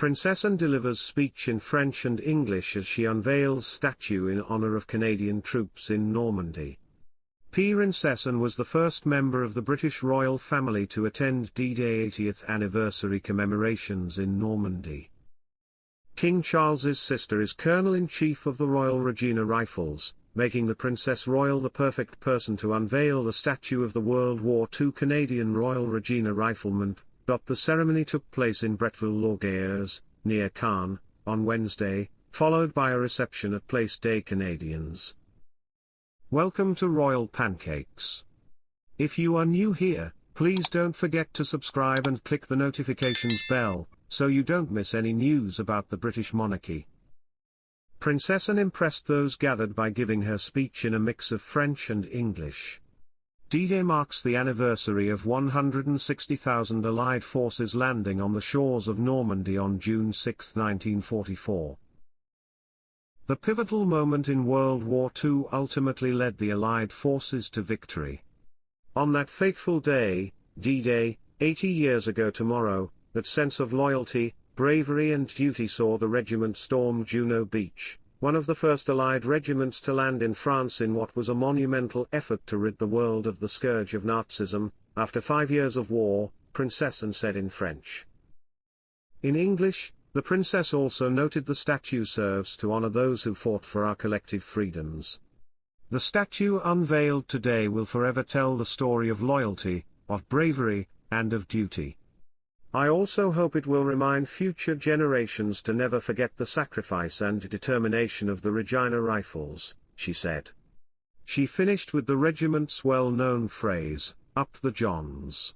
Princess Anne delivers speech in French and English as she unveils statue in honor of Canadian troops in Normandy. Princess Anne was the first member of the British royal family to attend D-Day 80th anniversary commemorations in Normandy. King Charles's sister is Colonel-in-Chief of the Royal Regina Rifles, making the Princess Royal the perfect person to unveil the statue of the World War II Canadian Royal Regina Rifleman. The ceremony took place in Bretteville-l'Orgueilleuse, near Caen, on Wednesday, followed by a reception at Place des Canadiens. Welcome to Royal Pancakes. If you are new here, please don't forget to subscribe and click the notifications bell, so you don't miss any news about the British monarchy. Princess Anne impressed those gathered by giving her speech in a mix of French and English. D-Day marks the anniversary of 160,000 Allied forces landing on the shores of Normandy on June 6, 1944. The pivotal moment in World War II ultimately led the Allied forces to victory. On that fateful day, D-Day, 80 years ago tomorrow, that sense of loyalty, bravery and duty saw the regiment storm Juno Beach, one of the first Allied regiments to land in France in what was a monumental effort to rid the world of the scourge of Nazism. After 5 years of war, Princess Anne said in French. In English, the Princess also noted the statue serves to honor those who fought for our collective freedoms. The statue unveiled today will forever tell the story of loyalty, of bravery, and of duty. I also hope it will remind future generations to never forget the sacrifice and determination of the Regina Rifles, she said. She finished with the regiment's well-known phrase, "Up the Johns."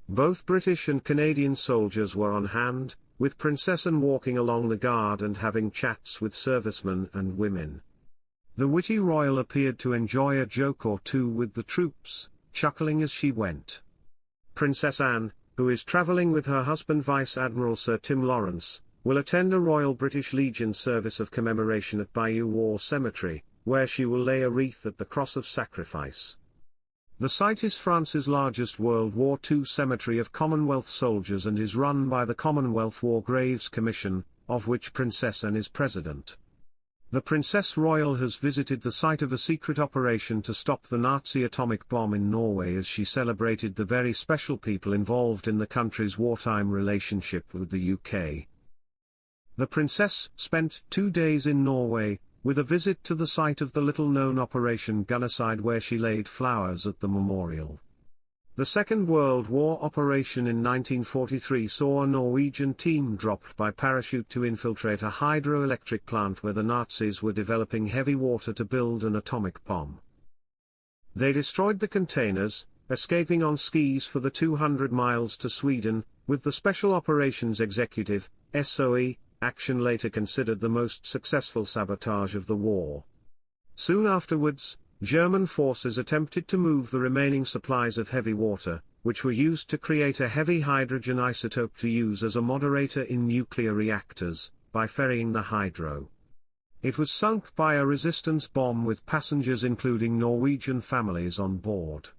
Both British and Canadian soldiers were on hand, with Princess Anne walking along the guard and having chats with servicemen and women. The witty royal appeared to enjoy a joke or two with the troops, chuckling as she went. Princess Anne, who is travelling with her husband Vice Admiral Sir Tim Lawrence, will attend a Royal British Legion service of commemoration at Bayeux War Cemetery, where she will lay a wreath at the Cross of Sacrifice. The site is France's largest World War II cemetery of Commonwealth soldiers and is run by the Commonwealth War Graves Commission, of which Princess Anne is president. The Princess Royal has visited the site of a secret operation to stop the Nazi atomic bomb in Norway as she celebrated the very special people involved in the country's wartime relationship with the UK. The Princess spent 2 days in Norway, with a visit to the site of the little-known Operation Gunnerside where she laid flowers at the memorial. The Second World War operation in 1943 saw a Norwegian team dropped by parachute to infiltrate a hydroelectric plant where the Nazis were developing heavy water to build an atomic bomb. They destroyed the containers, escaping on skis for the 200 miles to Sweden, with the Special Operations Executive, SOE, action later considered the most successful sabotage of the war. Soon afterwards, German forces attempted to move the remaining supplies of heavy water, which were used to create a heavy hydrogen isotope to use as a moderator in nuclear reactors, by ferrying the hydro. It was sunk by a resistance bomb with passengers including Norwegian families on board.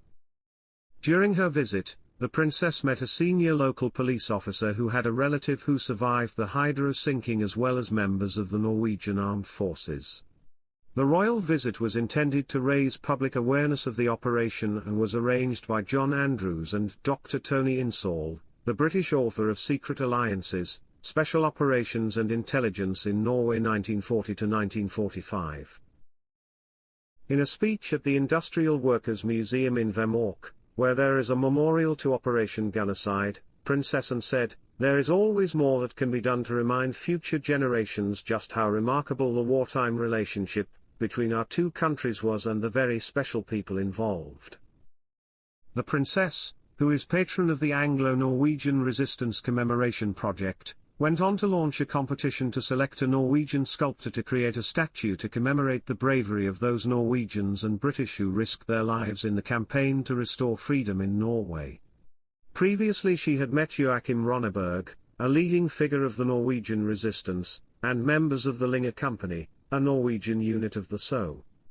During her visit, the Princess met a senior local police officer who had a relative who survived the hydro sinking as well as members of the Norwegian Armed Forces. The royal visit was intended to raise public awareness of the operation and was arranged by John Andrews and Dr. Tony Insall, the British author of Secret Alliances, Special Operations and Intelligence in Norway 1940–1945. In a speech at the Industrial Workers' Museum in Vemork, where there is a memorial to Operation Gunnerside, Princess Anne said, "There is always more that can be done to remind future generations just how remarkable the wartime relationship between our two countries was and the very special people involved." The Princess, who is patron of the Anglo-Norwegian Resistance Commemoration Project, went on to launch a competition to select a Norwegian sculptor to create a statue to commemorate the bravery of those Norwegians and British who risked their lives in the campaign to restore freedom in Norway. Previously she had met Joachim Ronneberg, a leading figure of the Norwegian resistance, and members of the Linger Company, a Norwegian unit of the SO.